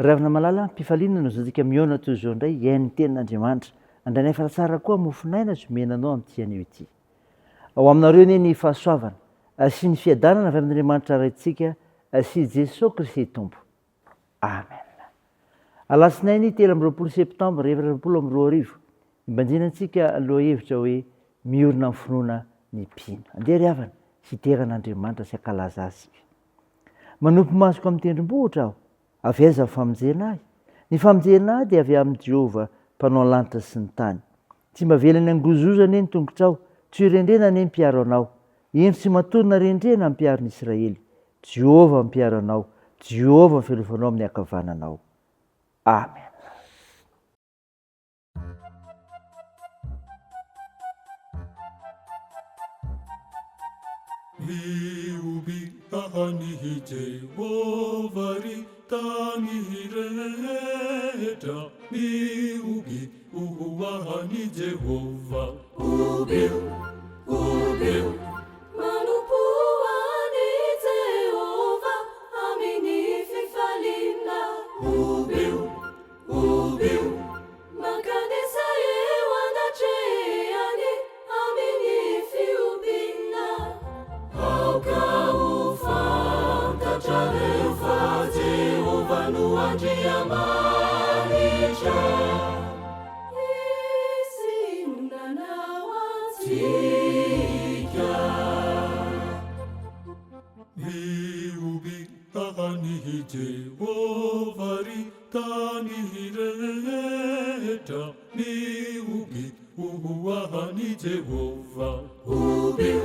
Ry havana malala mpifaliana no zantsika miona toy izao indray iain'ny tenin'Andriamanitra. Andray fa tsara koa mofinaina zomenanao amin'ity anio ity. Ao aminareo ne ny fahasoavana sy ny fiadanana avy amin'Andriamanitra raintsika sy Jesosy Kristy Tompo. Amen. Alasinainy 13 septambra 2020 imbanjinantsika aloha hevitra hoe miorina amin'ny finoana ny mpino. Andeha ry havana sy teran'Andriamanitra sy ankalaza asika. Manompo masoko amin'ny tendrombohitra aho, avy aiza ny famonjena ahy? Ny famonjena ahy dia avy amin'ny Jehovah mpanao ny lanitra sy ny tany. Tsy mahavelany angozozana eny tongotrao, tsy rendrena eny mpiaro anao. Eny tsy matorina rendrena mpiaro ny Israely. Jehovah mpiaro anao, Jehovah filovanao amin'ny ankavananao. Amen. Miubi ahani Jehovah ri tani reta. Miubi ahani Jehovah. Ubiu, ubiu. Manupuani Jehovah, amini fifalina. Ubiu, ubiu. Makanisa yewana cheani, amini fiubina. Auka ufanta charefa Jehovah nuanjia manisha. Miubi ahani Jehovah ri tani reta. Miubi ahani Jehovah. Ubiu,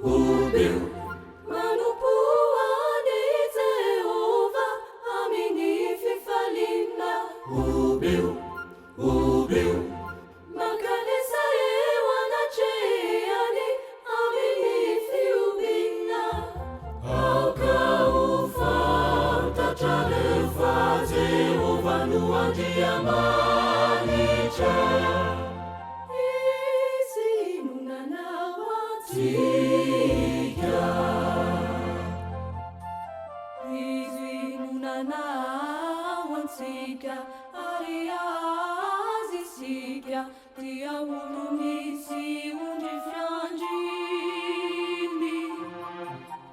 ubiu. Manupuani Jehovah, amini fifalina. Ubiu, ubiu. Makanisa yewana cheani, amini fiubina. Auka ufanta charefa Jehovah nuanjia manisha. Sika, ariazi sika, dia ulumisi unji frangini.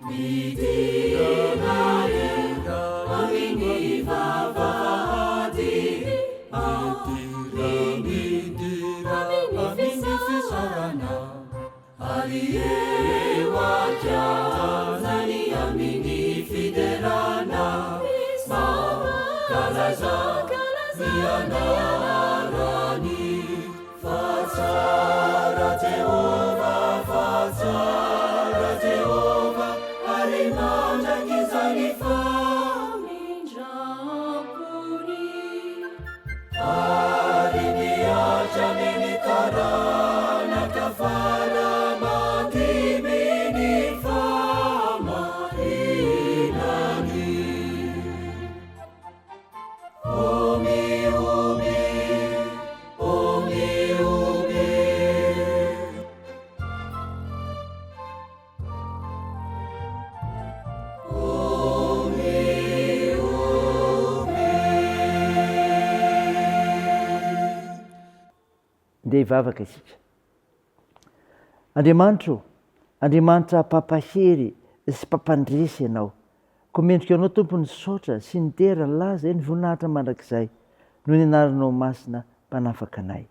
Midianare, amini vavadi. Midira, amini fisarana. Alie wakia, zani amini fiderana. Kalaza, mianarani. Fatsara Jehovah, fatsara Jehovah. Arimanja kizalifa. Minjapuni. Arimiacha mimikarana kafara makimini fama inani. Omi, omi, omi, omi. Omi, omi. Ndeha hivavaka isika. Andriamanitro, Andriamanitra pampahery sy pampandresy ianao. Ko mendrika anao tompony saotra sy ny tera laza ny voninahitra mandrakizay noho ny anaranao masina mpanafaka anay.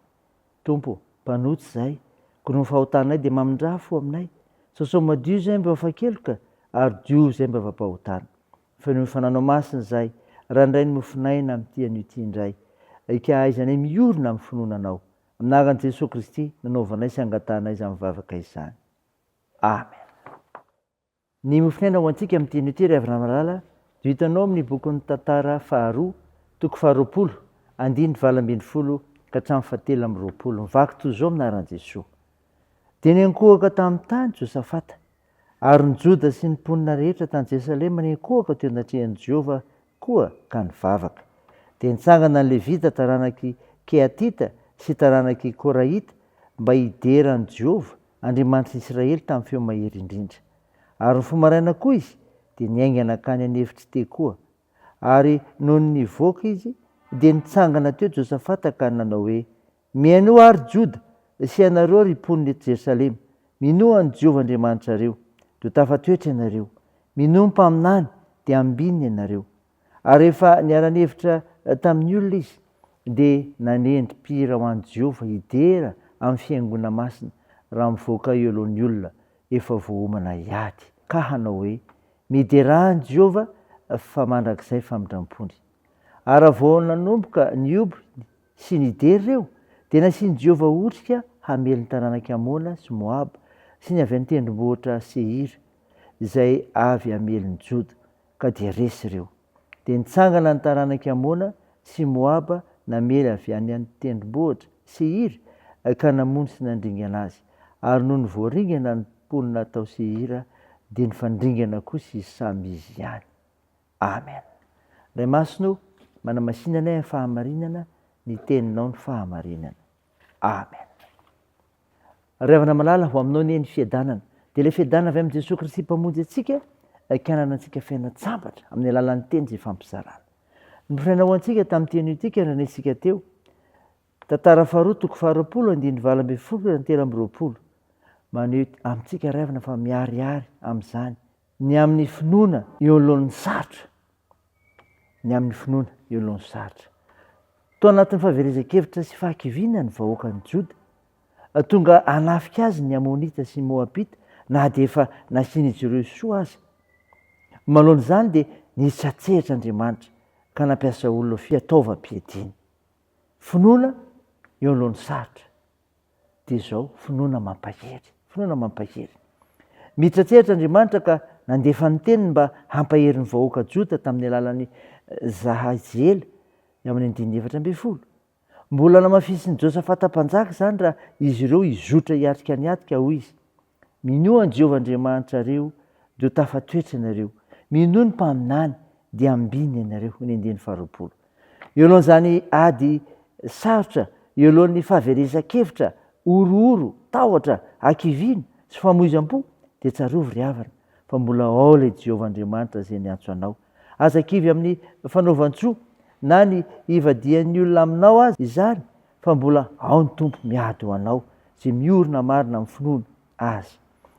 Tompo, mpanotsy zahay, ko no fahotanay dia mamindrafo aminay. Sasao madio zay mba vafakeloka ary dio zay mba vampahotana. Fa noho ny fananao masina zahay, randray ny mofinaina amin'ity an'ity indray. Ika aizanay miorina amin'ny finoananao. Aminaran'i Jesosy Kristy nanaovanay sy angatanay izany mivavaka izany. Amen. Ny mofinaina ho antsika amin'ity an'ity ry havana malala dia hitanao amin'ny bokin'ny tantara faharoa, toko faharoapolo, andiny valambin'ny folo ka hatramin'ny fahatelo amby roapolo. Mivaky toy izao aminaran'i Jesosy. Dia nenkohaka tamin'ny tany Josafata, ary ny Joda sy ny mponina rehetra tany Jerusalema nenkohaka teo an-datrehan'i Jehovah koa ka nivavaka. Dia nitsangana ny Levita taranaky Kehatita sy taranaky Korahita mba hideran'i Jehovah Andriamanitra Israely tamin'ny feo mahery indrindra. Ary ny fomaraina koa izy dia niaingana akany an'efitry Tekoa. ary noho ny voaka izy dia nitsangana teo Josafata ka nanao hoe miaino ary Joda sy ianareo ry mponina eto Jerosalema, minoa ny Jehovah Andriamanitrareo dia tafatoetra ianareo, minoa ny mpaminany dia ambininy ianareo. Ary rehefa niara-nevitra tamin'ny olona izy dia nanendrim-pihira ho an'i Jehovah hidera amin'ny fiaingona masina raha mivoaka eo alohan'ny olona efa voahomana hiady, ka hanao hoe miderahan'i Jehovah fa mandrakizay famindram-pony. Ary vao nanomboka nioby sy nidery ireo dia nasian'i Jehovah otrika hamely ny taranaka Amona sy Moaba sy ny avy amin'ny tendrombohitra Seira izay avy hamelon'i Joda, ka dia resy ireo. Dia nitsangana ny taranaka Amona sy Moaba namely avy any amin'ny tendrombohitra Seira ka namono sy nandringana azy. Ary noho ny voaringana ny mponina tao Seira dia nifandringana kosa izy samy izy ihany. Amen. Ray Masino, manamasinana ny fahamarinana, ny teninao ny fahamarinana. Amen. Ravana malala ho aminao ny fiadanana. Dia ilay fiadanana avy amin'i Jesosy Kristy mpamonjy antsika, hikanana antsika fiaina-tsambatra amin'ny alalan'ny teny izay fampizarana. Ny fiainao antsika tamin'ny teny ity karanesika teo. Tantara faharoa toko faharoapolo andiny valo ambin'ny folo telo amby roapolo. Maneho amintsika ravana fa miharihary amin'izany. Ny amin'ny finoana eo alohan'ny sarotra. Ny amin'ny finoana eo alohan'ny sarotra. Tao anatin'ny fahaverezan-kevitra sy fahakiviana ny vahoakan'i Joda. Tonga hanafika azy ny Amonita sy Moabita na dia efa nasian'izy ireo soa azy. Manoloana izany dia nitsatsehatra Andriamanitra ka nampiasa olona fiataovam-piadiana. Finoana eo alohan'ny sarotra. Dia izao finoana mampahery. Finoana mampahery. Mitsatsehatra Andriamanitra ka nandefa ny teniny mba hampahery ny vahoaka Joda tamin'ny alalan'ny Zahaziela amin'ny 12. Mbola namafisin'i Josafata mpanjaka izany raha izy ireo izotra hiatrika niatrika hoy izy. Minoa ny Jehovah Andriamanitrareo dia tafatoetra ianareo. Minoa ny mpaminany dia ambininy ianareo. Ny 12. Eo alohan'izany ady sarotra, eo alohan'ny fahaverezan-kevitra, orooro, tahotra, hakiviana sy famoizam-po dia tsarovy ry havana fa mbola ao ilay Jehovah Andriamanitra izay niantso anao. Aza kivy amin'ny fanaovan-tsoa na ny ivadian'ny olona aminao azy izany, fa mbola ao ny tompo miady ho anao izay miorina marina amin'ny finoana azy.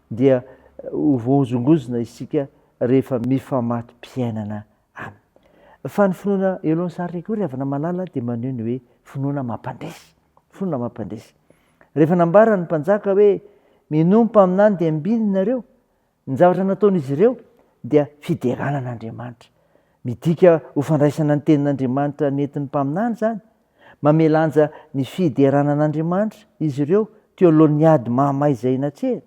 Dia voazongozona isika rehefa mifamaty-piainana aminy. Fa ny finoana eo alohan'ny sarotra koa ry havana malala dia maneho ny hoe finoana mampandresy. Finoana mampandresy. Rehefa nambarany mpanjaka hoe minoa ny mpaminany dia ambininy nareo, ny zavatra nataon'izy ireo dia fideranan'Andriamanitra. Midika ho fandraisana ny tenin'Andriamanitra nentin'ny mpaminany izany. Mamelanja ny fideranan'Andriamanitra izy ireo teo alohan'ny ady mahamay izay natrehany.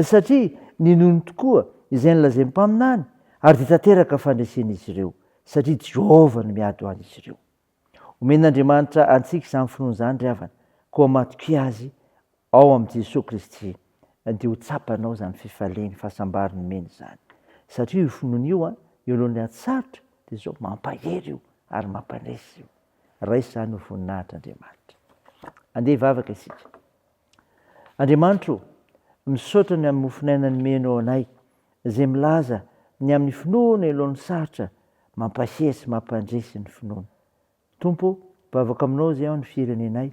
Satria ninony tokoa izay nolazain'ny mpaminany ary dia tanteraka fandresen'izy ireo satria Jehovah no miady ho an'izy ireo. Omen'Andriamanitra antsika izany finoana izany ry havana, koa matoky azy ao amin'i Jesosy Kristy dia ho tsapanao izany fifaleny fahasambarany mena izany. Satria io finoana io eo alohan'ny ady sarotra dia izao mampahery io ary mampandresy io. Raisy izany ho voninahitr'Andriamanitra. Andeha hivavaka isika. Andriamanitra, misaotra ny amin'ny mofinainany menao anay izay milaza ny amin'ny finoana eo alohan'ny sarotra mampahery sy mampandresy ny finoana. Tompo, bavaka aminao izay ao ny firenenay.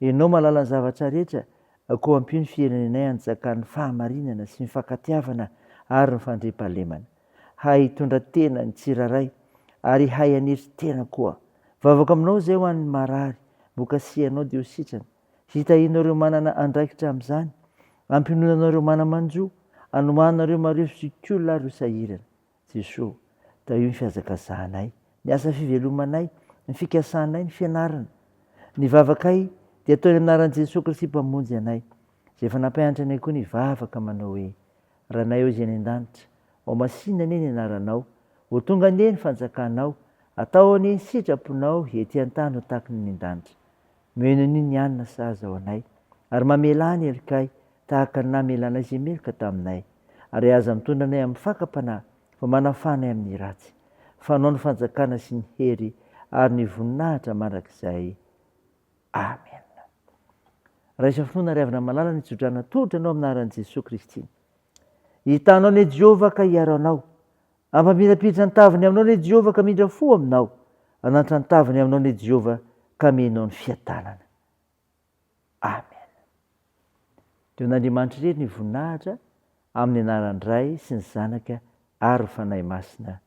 Ianao mahalala ny zavatra rehetra, koa ampio ny firenenay hanjakan'ny fahamarinana sy ny fankatiavana ary ny fandriam-pahalemana. Hay hitondra tena ny tsiraray ary hay hanetry tena koa. Vavaka aminao izay ho an'ny marary, mokasianao dia ho sitrana. Hitahinareo manana andraikitra amin'izany. Ampinonanareo manamanjo, anomanareo mareo sikolo ary ho sahirana. Jesosy, da io ny fihazakazahanay, ny asa fivelomanay, ny fikasanay, ny fianarana. Ny vavakay dia ataony anaran'i Jesosy Kristy mpamonjy anay. Izay efa nampianatra anay koa ny vavaka manao hoe ranay ao izay any an-danitra, ao masinana eny anaranao, ho tonga anie ny fanjakanao, atao anie ny sitraponao ety an-tany ho tahaka ny an-danitra. Meno ny anina sahaza ao anay, ary mamela ny elikay tahaka ny namelanay izay meloka taminay. Ary aza mitondra anay amin'ny fakam-panahy, fa manafanay amin'ny ratsy. Fanao ny fanjakana sy ny hery ary ny voninahitra mandrakizay. Amen. Raisa finoana ry havana malala ny tsodrana tolotra anao amin'ny anaran'i Jesosy Kristy. Hitanao ny Jehovah ka hiaro anao, ampamirapiritra ny taviny aminao ny Jehovah ka mindra fo aminao, anatitra ny taviny aminao ny Jehovah ka menao ny fiadanana. Amen. Teo n'Andriamanitra irery ny voninahitra amin'ny anaran'ny Ray sy ny Zanaka ary ny Fanahy Masina.